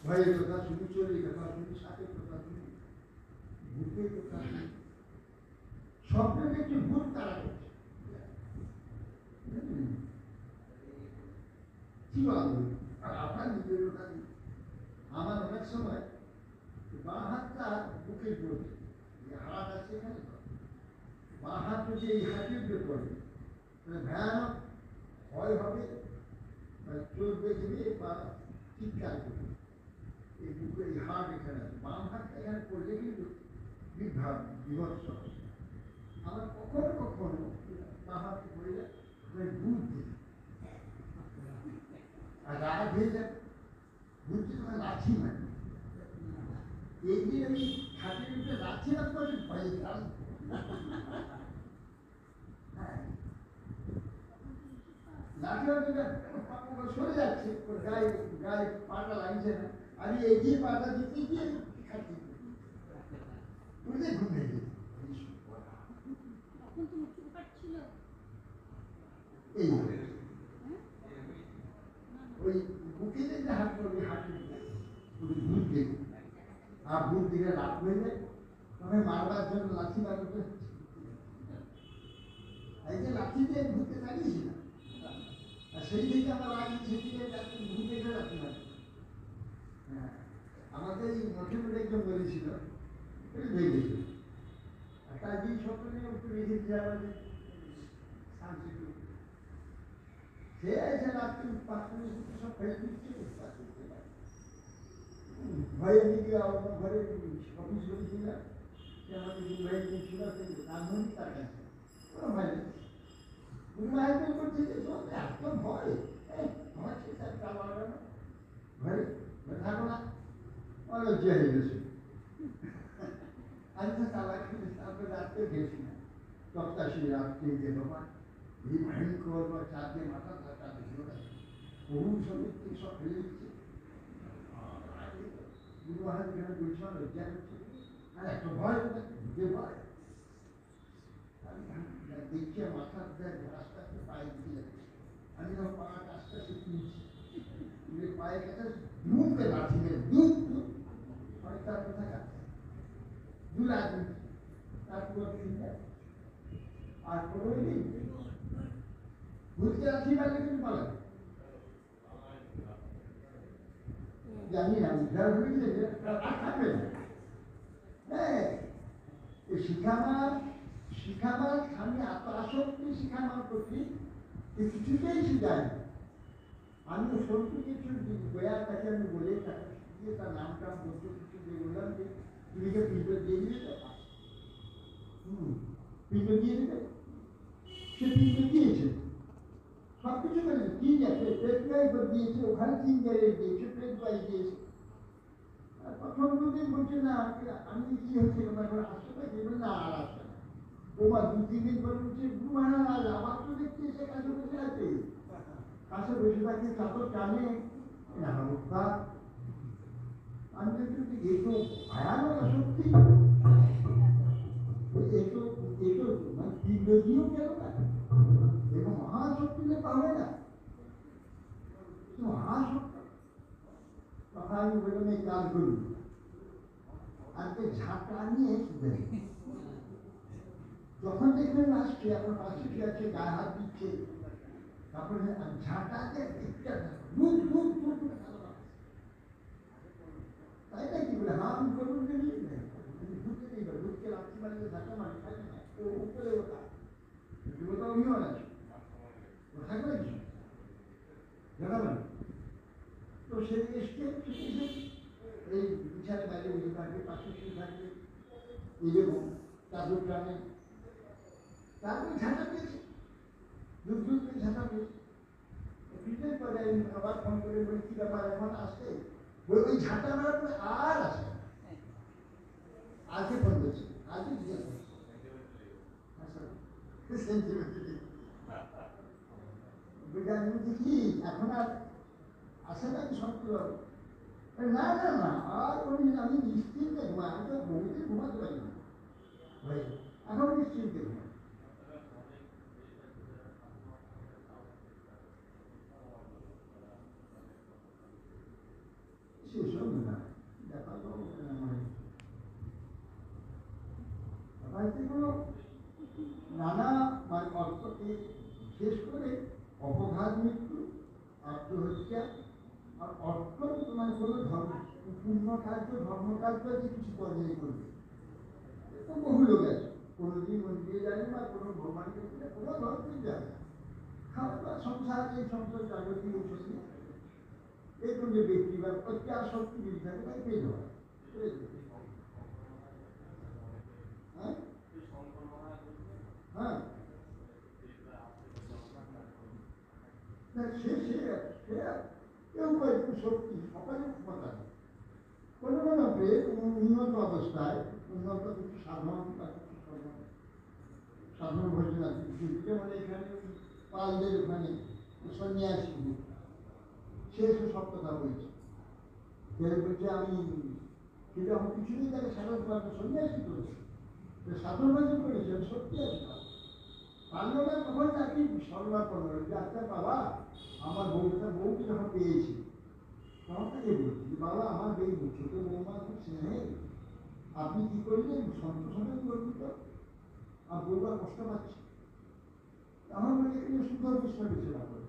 ভয়ের কথা শুনি, চোরের কথা শুনি, সাপের কথা শুনি, ভূতের কথা শুনি। স্বপ্নে দেখছি ভূত তারা করছে, কি বলবো। আর আপনার নিজের কথা নেই। আমার অনেক সময় বাঁ হাতটা বুকে পড়বে, হাত আছে এখানে, বাঁ হাত যদি এই হাতের উপরে পড়বে ভয়ানক ভয় হবে, চোর দেখবে বা চিৎকার করবে। এই বুকে এই হাত এখানে আছে, বাম হাত এখানে পড়লে কিন্তু বিভৎস। আমার কখনো কখনো বাঁ হাত পড়ে যায় বুঝ দিই, আর রাগ হয়ে যায়, বুঝতে তোমার লাঠি মানে এই যে আমি হাতের উপরে লাঠি না করে ভয় গেলাম। লাঠি সরে যাচ্ছে, ওর গায়ে গায়ে পাটা লাগছে না, আমি এগিয়ে পাটা দিতে গিয়ে উঠে ঘুমে গেছি। এই ওই বুকে যে হাত করবে, হাঁটু ভূত দেখবে, আর ভূত দিকে রাত হয়ে যায়, তবে মারবার জন্য লাঠি বার করতে এই যে লাঠি দিয়ে ভূতকে তাড়িয়েছি না, আর সেই থেকে আমার আগে সেদিকে ভূত দেখে রাখতে পারি। হ্যাঁ, আমাদের এই মঠে মধ্যে একজন বলেছিল, দেখেছিল, আর তার দিন স্বপ্ন নিয়ে একটু রেখেছে আমাদের সাংস্কৃতিক, সে এসে রাত্রি 5 মিনিট সব ফেলে দিচ্ছে, ভয়ে দিকে আমার ঘরে অফিস করেছিলাম, সে আমাকে দুবাই দিয়েছিল, রামধনী তার কাছে কোনো ভয় নেই, গুরুমাহাইতে করছে যে এত ভয়, আমার সে তার কাল লাগানো ঘরে থাকো না, লজ্জা হয়ে গেছে। আমি তো তালা খেলে তারপরে রাত্রে গেছি না, তপ্তাশি রাত্রে গেল মা এই ভয়ঙ্কর বা চাঁদে মাথা থাকা দিল না, বহু সবের থেকে সব ফেলে দিচ্ছে। গুরু মহারাজ কেন বলছিল লজ্জা হচ্ছে, আর এত ভয় ঢুকে ভয়, দেখছি মাথা আস্তে আস্তে পায়ে দিতে যাচ্ছে, আমি যখন পাটা আস্তে আস্তে তুলছি, তুলে পায়ে কাছে দুধকে লাঠি মেরে দুধ দুধ তার কোথায় কাটছে দু লাখ তারপর আর কোনোই নেই, ভূতকে লাঠি মারলে কিন্তু পালাবে, জানি না উদ্ধার হয়েছে থাকবে না। হ্যাঁ, শিখামার আমি এত আসক্তি শিখামার প্রতি কিছুতেই শিখাই না। আমি সত্যি কিছু বইয়ার কাছে আমি বলে তাকে শিখিয়ে তার নামটা বলতে কিছু দিয়ে বললাম যে তুমি যে পিঁপড়ে দিয়ে দিবে তো, পিঁপড়ে দিয়ে দেবে, সে পিঁপড়ে দিয়েছে সব কিছু করেছে, ঠিক আছে, পেট গায়ে দিয়েছে, ওখানে 3 জায়গায় দিয়েছে, পেট গায়ে দিয়েছে। প্রথম দুদিন বলছে না আমি কি হচ্ছে তোমার আসতে পারি না, আর আসবে না। তোমার 2-3 দিন পরে বলছে গুরু মহারাজ আমার তো দেখছি এসে কাছে বসে আছে, কাছে বসে থাকে চাদর টানে না রক্ষা। আমি দেখছি এতো ভয়ানক সত্যি, এতো এতো মানে তীব্রজিও গেল না, এবং মহাশক্তি পাবে না, মহাশক্তি। তখন আমি বললাম এই কাজ করি, আজকে ঝাঁটা নিয়ে শুধু যখন দেখবেন আসছে এখন পাশে কি আছে গায়ে হাত দিচ্ছে, তারপরে ঝাঁটাকে তাই না কি বলে হ্যাঁ আমি করুন ঢুকে দিই ঢুকতে রাখতে পারি ঝাঁটা মারি খাই না উপরে ওটা ওটা অভিমান আছে ও থাকবে কি জানাবেন। তো সেই এসে এই বিছানে বাইরে বসে থাকবে, পাশে শুয়ে থাকবে, এইরকম চাদর টানে, তারপরে ঝাঁটা পেয়েছে, দুধ করে ঝাঁটা পেয়েছে। কিছুদিন পরে আমি আবার ফোন করে বলি কি ব্যাপার এখন আসছে, ওই ঝাঁটা মারার পরে আর আসে আজকে ফোন করছে, আজকে জিজ্ঞেস করছে আমি বলছি কি এখন আর আসে না কি সত্যি বাবু, না না না আর উনি আমি নিশ্চিন্তে ঘুমাই, আমি তো বমিতে ঘুমাতে পারি না ভাই, এখন নিশ্চিন্তে ঘুমাই। সেসব না ব্যাপার এগুলো নানা মানে অর্থকে শেষ করে অপঘাত মৃত্যু, আত্মহত্যা আর অর্থ মানে কোনো ধর্ম পূর্ণ কার্য ধর্মকার্য যে কিছু পর্যায়ে করবে বহু লোক আছে, কোনোদিন মন্দিরে জানে না, কোনো ভ্রমণ করতে কোনো ধর্মেই জানে না, খাওয়া সংসার এই সংসার যাবতীয় ঔষধি এরকম যে ব্যক্তি বা প্রত্যেক শক্তি মিল থাকে তাই পেয়ে দেওয়া। হ্যাঁ কেউ একটু শক্তি সকালে ক্ষমতা নেই, কোনো কোনো উন্নত অবস্থায় উন্নত কিছু সাধারণ বা কিছু সাধারণ ভোজন আছে যেমন এখানে পালদের ওখানে সন্ন্যাসী সে সব কথা বলছে, বলছে আমি কিন্তু আমার কিছুদিন তাকে সাধারণ পালন সন্ন্যাসী করেছে, সাধারণ ভোজন করেছে সত্যি আছে পালনটা তখন তাকে সর্বাপন্ন যে আচ্ছা বাবা আমার বউকে যখন পেয়েছি তখন তাকে বলছি যে বাবা আমার এই ছোট বৌমা খুব স্নেহে, আপনি কি করলেন সন্তোষণ করবেন তো আর বৌমা কষ্ট পাচ্ছে, আমার মনে এখানে সুন্দর বিষয় বিবেচনা করে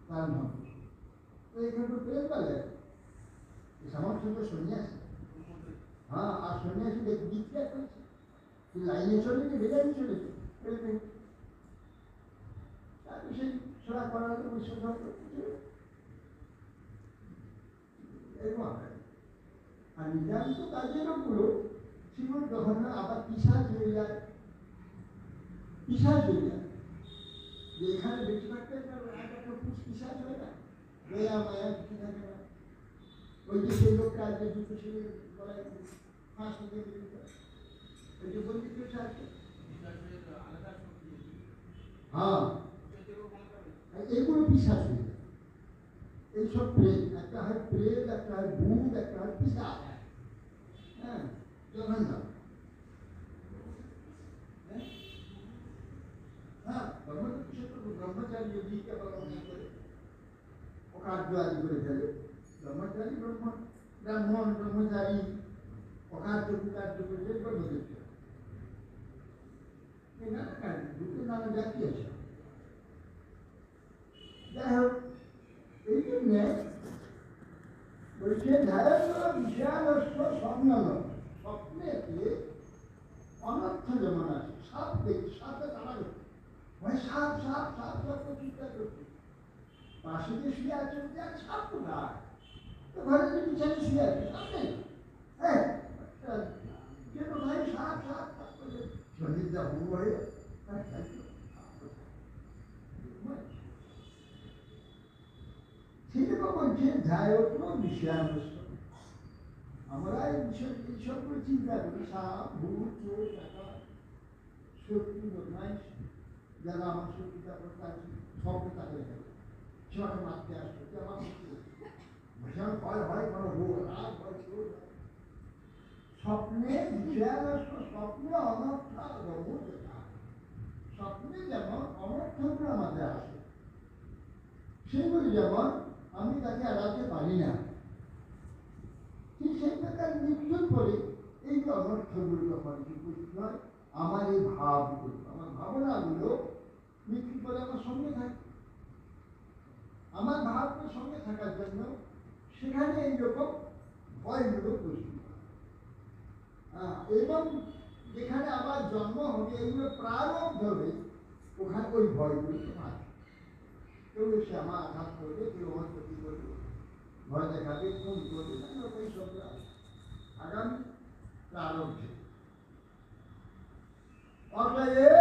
তার সন্তোষ তো এখানে তো প্রেম বলে আমার সঙ্গে সন্ন্যাসী, হ্যাঁ আর সন্ন্যাসী বিক্রিয়া করেছে লাইনে চলেছে বেলাইনে চলেছে সেই সেবা করার আর নিজান্ত কাজেরও পুরো জীবন যখন আবার পিসাজ হয়ে যায়, পিসাজ হয়ে যায় যে এখানে বেঁচে থাকতে একটা পিসাজ হয়ে যায়, দয়া মায়া কিছু থাকে না, ওই যে সেই লোকটা আজকে দুটো ছেলে গলায় ফাঁস দিয়ে দিতে ওই যে বলতে পেরেছে আজকে হ্যাঁ এগুলো বিশ্বাস হয়ে যায়, এইসব প্রেম একটা হয় প্রেম, একটা হয় ভূত, একটা হয় পিসাচ, হ্যাঁ যখন হ্যাঁ ব্রহ্মচারী যদিকে বলনা করে অকার্য আদি করে ফেলে, ব্রহ্মচারী ব্রাহ্মণ ব্রহ্মচারী অকার্য কুকার্য করে ফেলে ব্রহ্মদেবকে নানা কারণ দুটো নানা জাতি আছে। যাই হোক এই জন্যে বলছে বিশালস্ব স্বপ্নল, স্বপ্নেতে অনর্থ যেমন আছে, সাপ দেখি সাপে তারা মানে সাপ সাপ সাপ সাপ চিন্তা করছে, পাশে যে শুয়ে আছে সাপ তো না, তো ঘরে যে পিছনে শুয়ে আছে সাপ নেই, হ্যাঁ কিন্তু ভাই সাপ সাপ সাপ করে সন্ধ্যা হুম হয়ে সেটা বলছে ধ্যায়ত্র বিষয়ানুষ্ঠ, আমরা এই বিষয় এইসবগুলো চিন্তা করি সাপ ভূত চোর টাকা শত্রু বদমাইশ যারা আমার শত্রুতা করতে আছে সবকে তাকে রেখে দেবে, সেটাকে মারতে আসবে যে আমার ভীষণ ভয় হয় কোনো ভোগ রাগ ভয় চোর স্বপ্নে বিষয়ানুষ্ঠ, স্বপ্নে অনর্থ স্বপ্নে যেমন অনর্থগুলো আমাদের আসে সেগুলি যেমন আমি তাকে এড়াতে পারি না, ঠিক সেই প্রকার মৃত্যুর পরে এই যে অনর্থগুলো যখন উপস্থিত হয় আমার এই ভাবগুলো আমার ভাবনাগুলো মৃত্যুর পরে আমার সঙ্গে থাকে, আমার ভাবগুলো সঙ্গে থাকার জন্য সেখানে এইরকম ভয়গুলো প্রস্তুত হয়, এবং যেখানে আবার জন্ম হবে এইগুলো প্রারম্ভ হবে ওখানে ওই ভয়গুলো থাকে, কেউ এসে আমার আঘাত করবে, কেউ আমার ক্ষতি করবে, ভয় দেখাবে, খুন করবে, ওই সব আগামী প্রারম্ভে অতএব